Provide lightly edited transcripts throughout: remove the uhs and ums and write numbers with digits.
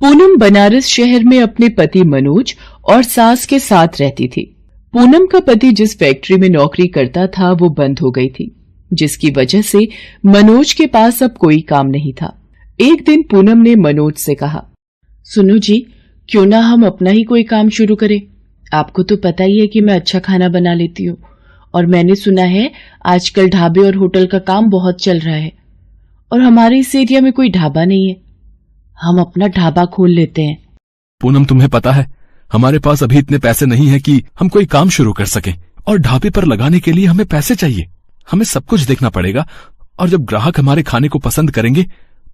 पूनम बनारस शहर में अपने पति मनोज और सास के साथ रहती थी। पूनम का पति जिस फैक्ट्री में नौकरी करता था वो बंद हो गई थी, जिसकी वजह से मनोज के पास अब कोई काम नहीं था। एक दिन पूनम ने मनोज से कहा, सुनो जी, क्यों ना हम अपना ही कोई काम शुरू करें। आपको तो पता ही है कि मैं अच्छा खाना बना लेती हूँ, और मैंने सुना है आजकल ढाबे और होटल का काम बहुत चल रहा है, और हमारे इस एरिया में कोई ढाबा नहीं है। हम अपना ढाबा खोल लेते हैं। पूनम, तुम्हें पता है हमारे पास अभी इतने पैसे नहीं है कि हम कोई काम शुरू कर सकें, और ढाबे पर लगाने के लिए हमें पैसे चाहिए। हमें सब कुछ देखना पड़ेगा, और जब ग्राहक हमारे खाने को पसंद करेंगे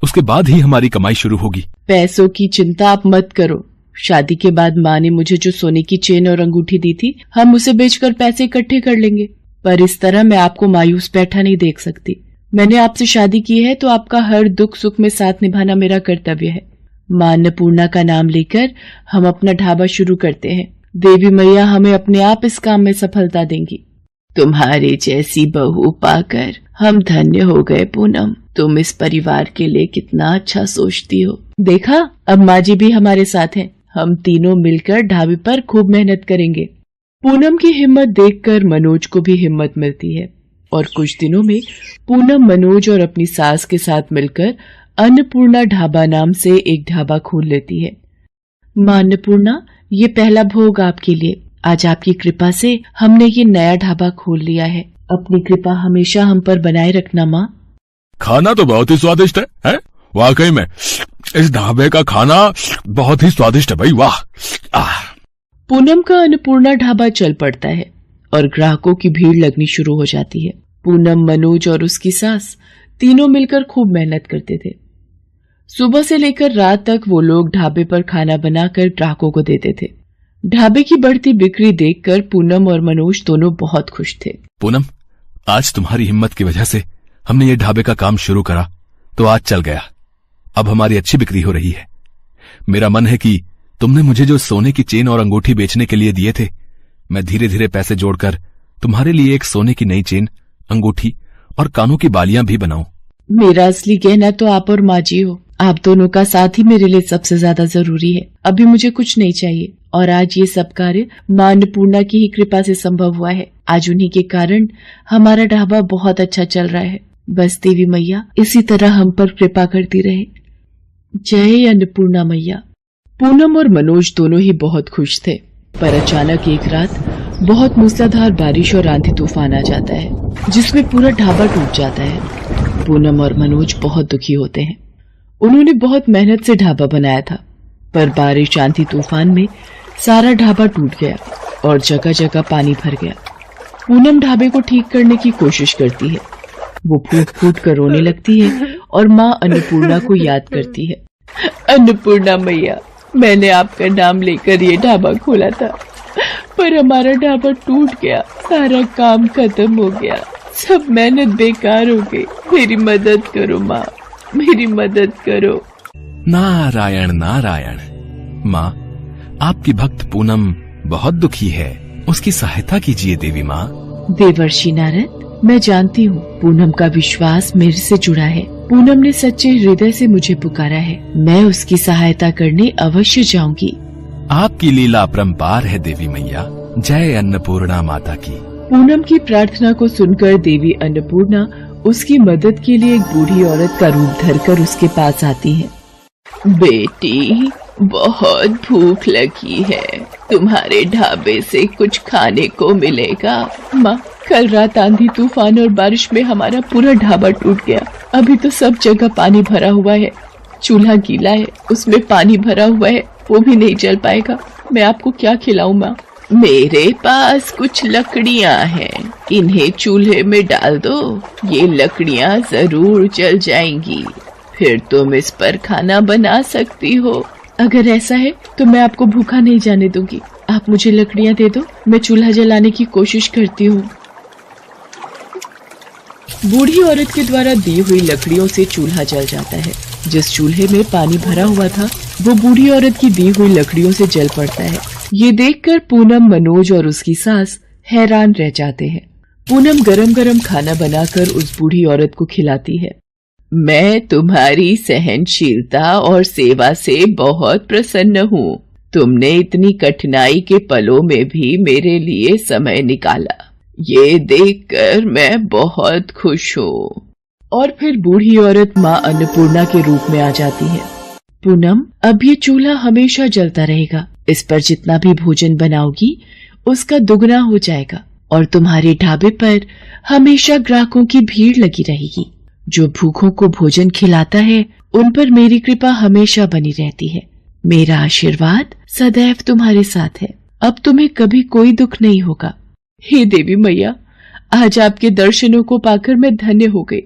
उसके बाद ही हमारी कमाई शुरू होगी। पैसों की चिंता आप मत करो। शादी के बाद माँ ने मुझे जो सोने की चेन और अंगूठी दी थी, हम उसे बेचकर पैसे इकट्ठे कर लेंगे। पर इस तरह मैं आपको मायूस बैठा नहीं देख सकती। मैंने आपसे शादी की है तो आपका हर दुख सुख में साथ निभाना मेरा कर्तव्य है। मां अन्नपूर्णा का नाम लेकर हम अपना ढाबा शुरू करते हैं। देवी मैया हमें अपने आप इस काम में सफलता देंगी। तुम्हारी जैसी बहू पाकर हम धन्य हो गए पूनम। तुम इस परिवार के लिए कितना अच्छा सोचती हो। देखा, अब माँ जी भी हमारे साथ हैं। हम तीनों मिलकर ढाबे पर खूब मेहनत करेंगे। पूनम की हिम्मत देखकर मनोज को भी हिम्मत मिलती है, और कुछ दिनों में पूनम मनोज और अपनी सास के साथ मिलकर अन्नपूर्णा ढाबा नाम से एक ढाबा खोल लेती है। मां अन्नपूर्णा, ये पहला भोग आपके लिए। आज आपकी कृपा से हमने ये नया ढाबा खोल लिया है। अपनी कृपा हमेशा हम पर बनाए रखना माँ। खाना तो बहुत ही स्वादिष्ट है? वाकई में इस ढाबे का खाना बहुत ही स्वादिष्ट है भाई, वाह। पूनम का अन्नपूर्णा ढाबा चल पड़ता है और ग्राहकों की भीड़ लगनी शुरू हो जाती है। पूनम, मनोज और उसकी सास तीनों मिलकर खूब मेहनत करते थे। सुबह से लेकर रात तक वो लोग ढाबे पर खाना बनाकर ग्राहकों को देते थे। ढाबे की बढ़ती बिक्री देखकर पूनम और मनोज दोनों बहुत खुश थे। पूनम, आज तुम्हारी हिम्मत की वजह से हमने ये ढाबे का काम शुरू करा तो आज चल गया। अब हमारी अच्छी बिक्री हो रही है। मेरा मन है कि तुमने मुझे जो सोने की चेन और अंगूठी बेचने के लिए दिए थे, मैं धीरे धीरे पैसे जोड़कर तुम्हारे लिए एक सोने की नई चेन, अंगूठी और कानों की बालियां भी बनाऊं। मेरा असली गहना तो आप और माँ जी हो। आप दोनों का साथ ही मेरे लिए सबसे ज्यादा जरूरी है। अभी मुझे कुछ नहीं चाहिए, और आज ये सब कार्य मां अन्नपूर्णा की ही कृपा से संभव हुआ है। आज उन्हीं के कारण हमारा ढाबा बहुत अच्छा चल रहा है। बस देवी मैया इसी तरह हम पर कृपा करती रहे। जय अन्नपूर्णा मैया। पूनम और मनोज दोनों ही बहुत खुश थे, पर अचानक एक रात बहुत मूसलाधार बारिश और आंधी तूफान आ जाता है, जिसमें पूरा ढाबा टूट जाता है। पूनम और मनोज बहुत दुखी होते हैं। उन्होंने बहुत मेहनत से ढाबा बनाया था, पर बारिश आंधी तूफान में सारा ढाबा टूट गया और जगह जगह पानी भर गया। पूनम ढाबे को ठीक करने की कोशिश करती है। वो फूट फूट कर रोने लगती है और माँ अन्नपूर्णा को याद करती है। अन्नपूर्णा मैया, मैंने आपका नाम लेकर ये ढाबा खोला था, पर हमारा ढाबा टूट गया। सारा काम खत्म हो गया। सब मेहनत बेकार हो गई। मेरी मदद करो माँ, मेरी मदद करो। नारायण नारायण। माँ, आपकी भक्त पूनम बहुत दुखी है, उसकी सहायता कीजिए देवी माँ। देवर्षि नारद, मैं जानती हूँ पूनम का विश्वास मेरे से जुड़ा है। पूनम ने सच्चे हृदय से मुझे पुकारा है। मैं उसकी सहायता करने अवश्य जाऊंगी। आपकी लीला अपरंपार है देवी मैया। जय अन्नपूर्णा माता की। पूनम की प्रार्थना को सुनकर देवी अन्नपूर्णा उसकी मदद के लिए एक बूढ़ी औरत का रूप धरकर उसके पास आती है। बेटी, बहुत भूख लगी है, तुम्हारे ढाबे से कुछ खाने को मिलेगा? माँ, कल रात आंधी तूफान और बारिश में हमारा पूरा ढाबा टूट गया। अभी तो सब जगह पानी भरा हुआ है। चूल्हा गीला है, उसमें पानी भरा हुआ है, वो भी नहीं जल पाएगा। मैं आपको क्या खिलाऊं माँ? मेरे पास कुछ लकड़ियाँ हैं, इन्हें चूल्हे में डाल दो। ये लकड़ियाँ जरूर जल जाएंगी, फिर तुम इस पर खाना बना सकती हो। अगर ऐसा है तो मैं आपको भूखा नहीं जाने दूंगी। आप मुझे लकड़ियाँ दे दो, मैं चूल्हा जलाने की कोशिश करती हूँ। बूढ़ी औरत के द्वारा दी हुई लकड़ियों से चूल्हा जल जाता है। जिस चूल्हे में पानी भरा हुआ था वो बूढ़ी औरत की दी हुई लकड़ियों से जल पड़ता है। ये देखकर पूनम, मनोज और उसकी सास हैरान रह जाते हैं। पूनम गरम गरम खाना बनाकर उस बूढ़ी औरत को खिलाती है। मैं तुम्हारी सहनशीलता और सेवा से बहुत प्रसन्न हूँ। तुमने इतनी कठिनाई के पलों में भी मेरे लिए समय निकाला, ये देखकर मैं बहुत खुश हूँ। और फिर बूढ़ी औरत माँ अन्नपूर्णा के रूप में आ जाती है। पूनम, अब ये चूल्हा हमेशा जलता रहेगा। इस पर जितना भी भोजन बनाओगी उसका दुगना हो जाएगा और तुम्हारे ढाबे पर हमेशा ग्राहकों की भीड़ लगी रहेगी। जो भूखों को भोजन खिलाता है उन पर मेरी कृपा हमेशा बनी रहती है। मेरा आशीर्वाद सदैव तुम्हारे साथ है। अब तुम्हें कभी कोई दुख नहीं होगा। हे देवी मैया, आज आपके दर्शनों को पाकर मैं धन्य हो गई।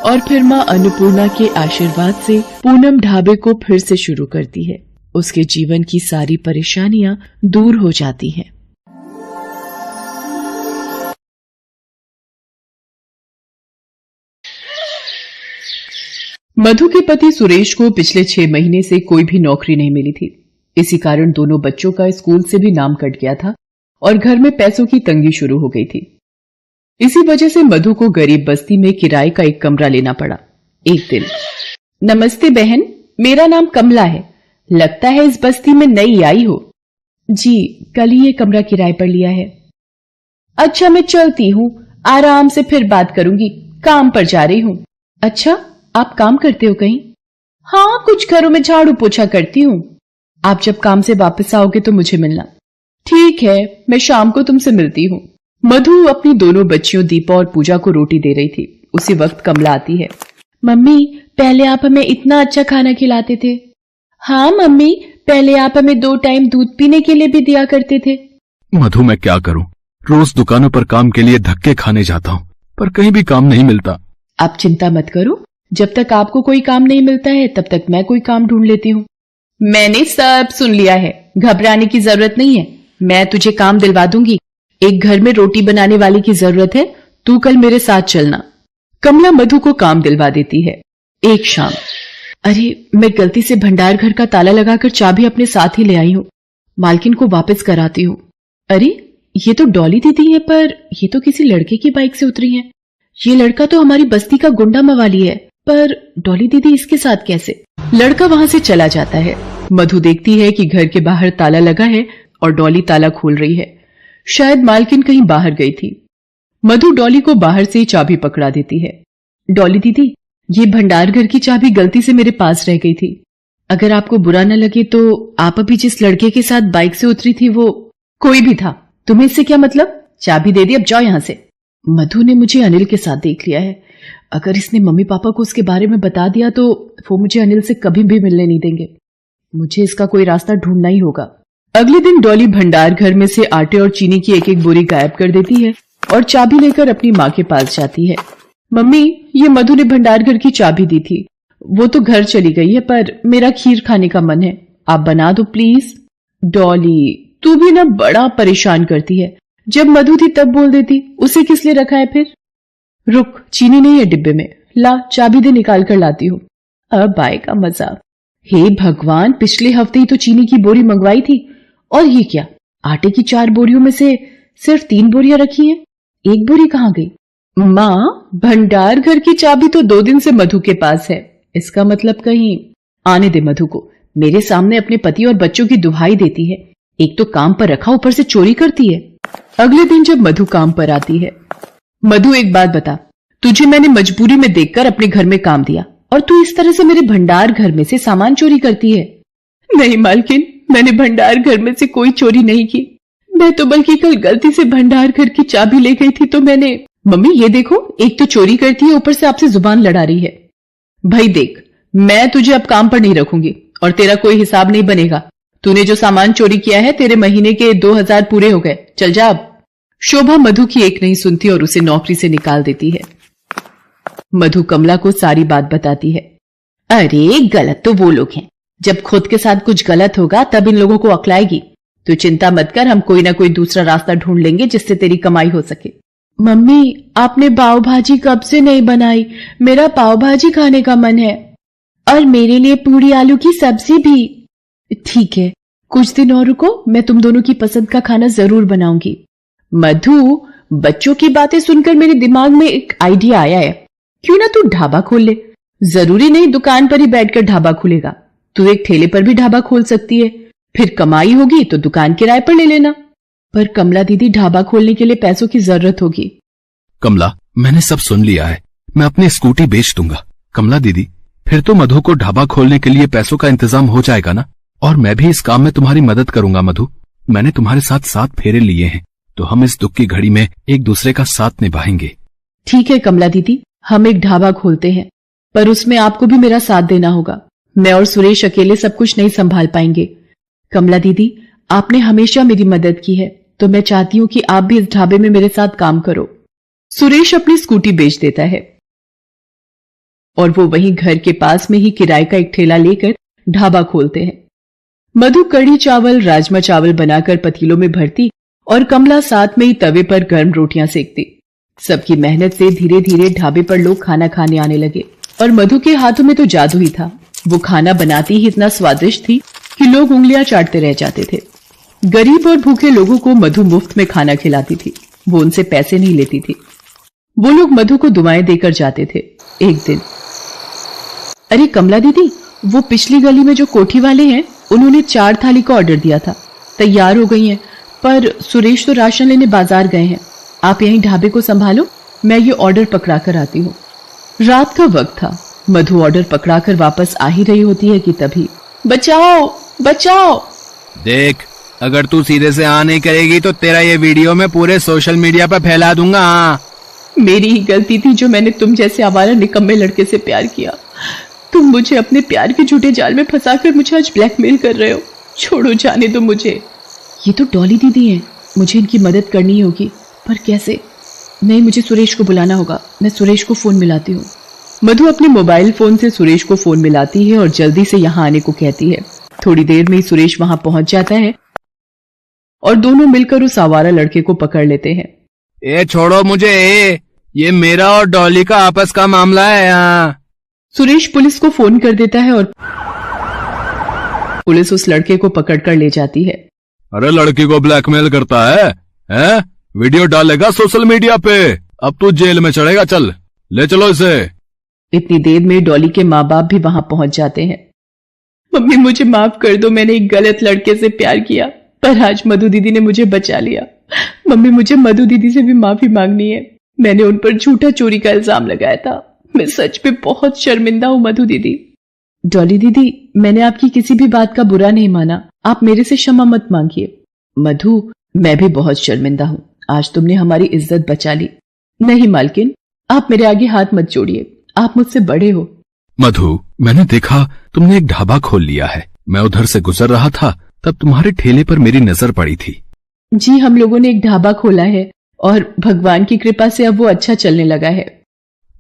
और फिर माँ अन्नपूर्णा के आशीर्वाद से पूनम ढाबे को फिर से शुरू करती है। उसके जीवन की सारी परेशानियां दूर हो जाती हैं। मधु के पति सुरेश को पिछले 6 महीने से कोई भी नौकरी नहीं मिली थी। इसी कारण दोनों बच्चों का स्कूल से भी नाम कट गया था और घर में पैसों की तंगी शुरू हो गई थी। इसी वजह से मधु को गरीब बस्ती में किराए का एक कमरा लेना पड़ा। एक दिन, नमस्ते बहन, मेरा नाम कमला है। लगता है इस बस्ती में नई आई हो। जी, कल ही ये कमरा किराए पर लिया है। अच्छा, मैं चलती हूँ, आराम से फिर बात करूंगी, काम पर जा रही हूँ। अच्छा, आप काम करते हो कहीं? हाँ, कुछ घरों में झाड़ू पोछा करती हूँ। आप जब काम से वापस आओगे तो मुझे मिलना। ठीक है, मैं शाम को तुमसे मिलती हूँ। मधु अपनी दोनों बच्चियों दीपा और पूजा को रोटी दे रही थी। उसी वक्त कमला आती है। मम्मी, पहले आप हमें इतना अच्छा खाना खिलाते थे। हाँ मम्मी, पहले आप हमें 2 टाइम दूध पीने के लिए भी दिया करते थे। मधु, मैं क्या करूं? रोज दुकानों पर काम के लिए धक्के खाने जाता हूं, पर कहीं भी काम नहीं मिलता। आप चिंता मत करो, जब तक आपको कोई काम नहीं मिलता है तब तक मैं कोई काम ढूंढ लेती हूँ। मैंने सब सुन लिया है, घबराने की जरूरत नहीं है। मैं तुझे काम दिलवा दूंगी। एक घर में रोटी बनाने वाली की जरूरत है, तू कल मेरे साथ चलना। कमला मधु को काम दिलवा देती है। एक शाम, अरे मैं गलती से भंडार घर का ताला लगाकर चाबी अपने साथ ही ले आई हूँ। मालकिन को वापस कराती हूँ। अरे ये तो डॉली दीदी है, पर ये तो किसी लड़के की बाइक से उतरी है। ये लड़का तो हमारी बस्ती का गुंडा मवाली है, पर डॉली दीदी इसके साथ कैसे? लड़का वहां से चला जाता है। मधु देखती है कि घर के बाहर ताला लगा है और डॉली ताला खोल रही है। शायद मालकिन कहीं बाहर गई थी। मधु डॉली को बाहर से ही चाबी पकड़ा देती है। डॉली दीदी, ये भंडार घर की चाबी गलती से मेरे पास रह गई थी। अगर आपको बुरा न लगे तो आप अभी जिस लड़के के साथ बाइक से उतरी थी वो कोई भी था। तुम्हें इससे क्या मतलब? चाबी दे दी, अब जाओ यहां से। मधु ने मुझे अनिल के साथ देख लिया है। अगर इसने मम्मी पापा को उसके बारे में बता दिया तो वो मुझे अनिल से कभी भी मिलने नहीं देंगे। मुझे इसका कोई रास्ता ढूंढना ही होगा। अगले दिन डॉली भंडार घर में से आटे और चीनी की एक एक बोरी गायब कर देती है और चाबी लेकर अपनी माँ के पास जाती है। मम्मी, ये मधु ने भंडार घर की चाबी दी थी। वो तो घर चली गई है, पर मेरा खीर खाने का मन है, आप बना दो प्लीज। डॉली, तू भी ना बड़ा परेशान करती है। जब मधु थी तब बोल देती, उसे किस लिए रखा है फिर? रुक, चीनी नहीं है डिब्बे में, ला चाबी दे, निकाल कर लाती हूँ। अब आएगा मजा। हे भगवान, पिछले हफ्ते ही तो चीनी की बोरी मंगवाई थी और ये क्या? आटे की 4 बोरियों में से सिर्फ 3 बोरियां रखी हैं। एक बोरी कहाँ गई? माँ, भंडार घर की चाबी तो 2 दिन से मधु के पास है। इसका मतलब कहीं आने दे मधु को। मेरे सामने अपने पति और बच्चों की दुहाई देती है। एक तो काम पर रखा, ऊपर से चोरी करती है। अगले दिन जब मधु काम पर आती है, मधु एक बात बता, तुझे मैंने मजबूरी में देखकर अपने घर में काम दिया और तू इस तरह से मेरे भंडार घर में से सामान चोरी करती है। नहीं मालकिन, मैंने भंडार घर में से कोई चोरी नहीं की। मैं तो बल्कि कल गलती से भंडार घर की चाबी ले गई थी तो मैंने। मम्मी ये देखो, एक तो चोरी करती है, ऊपर से आपसे जुबान लड़ा रही है। भाई देख, मैं तुझे अब काम पर नहीं रखूंगी और तेरा कोई हिसाब नहीं बनेगा। तूने जो सामान चोरी किया है, तेरे महीने के 2000 पूरे हो गए, चल जा अब। शोभा मधु की एक नहीं सुनती और उसे नौकरी से निकाल देती है। मधु कमला को सारी बात बताती है। अरे गलत तो वो लोग हैं, जब खुद के साथ कुछ गलत होगा तब इन लोगों को अक्ल आएगी। तू चिंता मत कर, हम कोई ना कोई दूसरा रास्ता ढूंढ लेंगे जिससे तेरी कमाई हो सके। मम्मी, आपने पाव भाजी कब से नहीं बनाई? मेरा पाव भाजी खाने का मन है। और मेरे लिए पूरी आलू की सब्जी भी। ठीक है, कुछ दिन और रुको, मैं तुम दोनों की पसंद का खाना जरूर बनाऊंगी। मधु, बच्चों की बातें सुनकर मेरे दिमाग में एक आइडिया आया है। क्यों ना तू ढाबा खोल ले? जरूरी नहीं दुकान पर ही बैठकर ढाबा खुलेगा, तू एक ठेले पर भी ढाबा खोल सकती है, फिर कमाई होगी तो दुकान किराए पर ले लेना। पर कमला दीदी, ढाबा खोलने के लिए पैसों की जरूरत होगी। कमला, मैंने सब सुन लिया है, मैं अपनी स्कूटी बेच दूंगा। कमला दीदी, फिर तो मधु को ढाबा खोलने के लिए पैसों का इंतजाम हो जाएगा ना, और मैं भी इस काम में तुम्हारी मदद करूंगा। मधु, मैंने तुम्हारे साथ 7 फेरे लिए हैं, तो हम इस दुख की घड़ी में एक दूसरे का साथ निभाएंगे। ठीक है कमला दीदी, हम एक ढाबा खोलते हैं, पर उसमें आपको भी मेरा साथ देना होगा। मैं और सुरेश अकेले सब कुछ नहीं संभाल पाएंगे। कमला दीदी, आपने हमेशा मेरी मदद की है, तो मैं चाहती हूं कि आप भी इस ढाबे में मेरे साथ काम करो। सुरेश अपनी स्कूटी बेच देता है और वो वहीं घर के पास में ही किराए का एक ठेला लेकर ढाबा खोलते हैं। मधु कढ़ी चावल, राजमा चावल बनाकर पतीलों में भरती और कमला साथ में ही तवे पर गर्म रोटियां सेकती। सबकी मेहनत से धीरे धीरे ढाबे पर लोग खाना खाने आने लगे और मधु के हाथों में तो जादू ही था। वो खाना बनाती ही इतना स्वादिष्ट थी कि लोग उंगलियां चाटते रह जाते थे। गरीब और भूखे लोगों को मधु मुफ्त में खाना खिलाती थी, वो उनसे पैसे नहीं लेती थी। वो लोग मधु को दुआएं देकर जाते थे। एक दिन, अरे कमला दीदी, वो पिछली गली में जो कोठी वाले हैं, उन्होंने 4 थाली का ऑर्डर दिया था, तैयार हो गई हैं, पर सुरेश तो राशन लेने बाजार गए हैं। आप यहीं ढाबे को संभालो, मैं ये ऑर्डर पकड़ा कर आती हूँ। रात का वक्त था। मधु ऑर्डर पकड़ाकर वापस आ ही रही होती है कि तभी, बचाओ बचाओ। देख, अगर तू सीधे से आ नहीं करेगी तो तेरा ये वीडियो मैं पूरे सोशल मीडिया पर फैला दूंगा। मेरी ही गलती थी जो मैंने तुम जैसे आवारा निकम्मे लड़के से प्यार किया। तुम मुझे अपने प्यार के झूठे जाल में फंसाकर मुझे आज ब्लैकमेल कर रहे हो। छोड़ो, जाने दो मुझे। ये तो डॉली दीदी हैं, मुझे इनकी मदद करनी ही होगी, पर कैसे? नहीं, मुझे सुरेश को बुलाना होगा। मैं सुरेश को फोन मिलाती हूँ। मधु अपने मोबाइल फोन से सुरेश को फोन मिलाती है और जल्दी से यहाँ आने को कहती है। थोड़ी देर में ही सुरेश वहां पहुंच जाता है और दोनों मिलकर उस आवारा लड़के को पकड़ लेते हैं। ए छोड़ो मुझे, ये मेरा और डॉली का आपस का मामला है यहाँ। सुरेश पुलिस को फोन कर देता है और पुलिस उस लड़के को पकड़कर ले जाती है। अरे लड़की को ब्लैकमेल करता है? वीडियो डालेगा सोशल मीडिया पे, अब तू जेल में चढ़ेगा। चल, ले चलो इसे। इतनी देर में डॉली के माँ बाप भी वहां पहुंच जाते हैं। मम्मी, मुझे माफ कर दो, मैंने एक गलत लड़के से प्यार किया, पर आज मधु दीदी ने मुझे बचा लिया। मम्मी, मुझे मधु दीदी से भी माफी मांगनी है। मैंने उन पर झूठा चोरी का इल्जाम लगाया था। मैं सच में बहुत शर्मिंदा हूँ मधु दीदी। डॉली दीदी, मैंने आपकी किसी भी बात का बुरा नहीं माना, आप मेरे से क्षमा मत मांगिए। मधु, मैं भी बहुत शर्मिंदा हूँ, आज तुमने हमारी इज्जत बचा ली। नहीं मालकिन, आप मेरे आगे हाथ मत जोड़िए, आप मुझसे बड़े हो। मधु, मैंने देखा तुमने एक ढाबा खोल लिया है। मैं उधर से गुजर रहा था, तब तुम्हारे ठेले पर मेरी नजर पड़ी थी। जी, हम लोगों ने एक ढाबा खोला है और भगवान की कृपा से अब वो अच्छा चलने लगा है।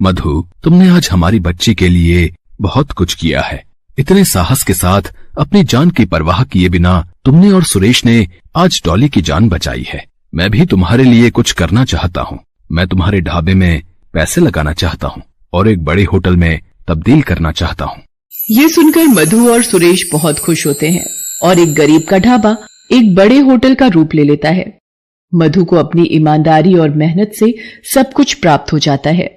मधु, तुमने आज हमारी बच्ची के लिए बहुत कुछ किया है। इतने साहस के साथ अपनी जान की परवाह किए बिना तुमने और सुरेश ने आज डॉली की जान बचाई है। मैं भी तुम्हारे लिए कुछ करना चाहता हूँ। मैं तुम्हारे ढाबे में पैसे लगाना चाहता हूँ और एक बड़े होटल में तब्दील करना चाहता हूँ। ये सुनकर मधु और सुरेश बहुत खुश होते हैं और एक गरीब का ढाबा एक बड़े होटल का रूप ले लेता है। मधु को अपनी ईमानदारी और मेहनत से सब कुछ प्राप्त हो जाता है।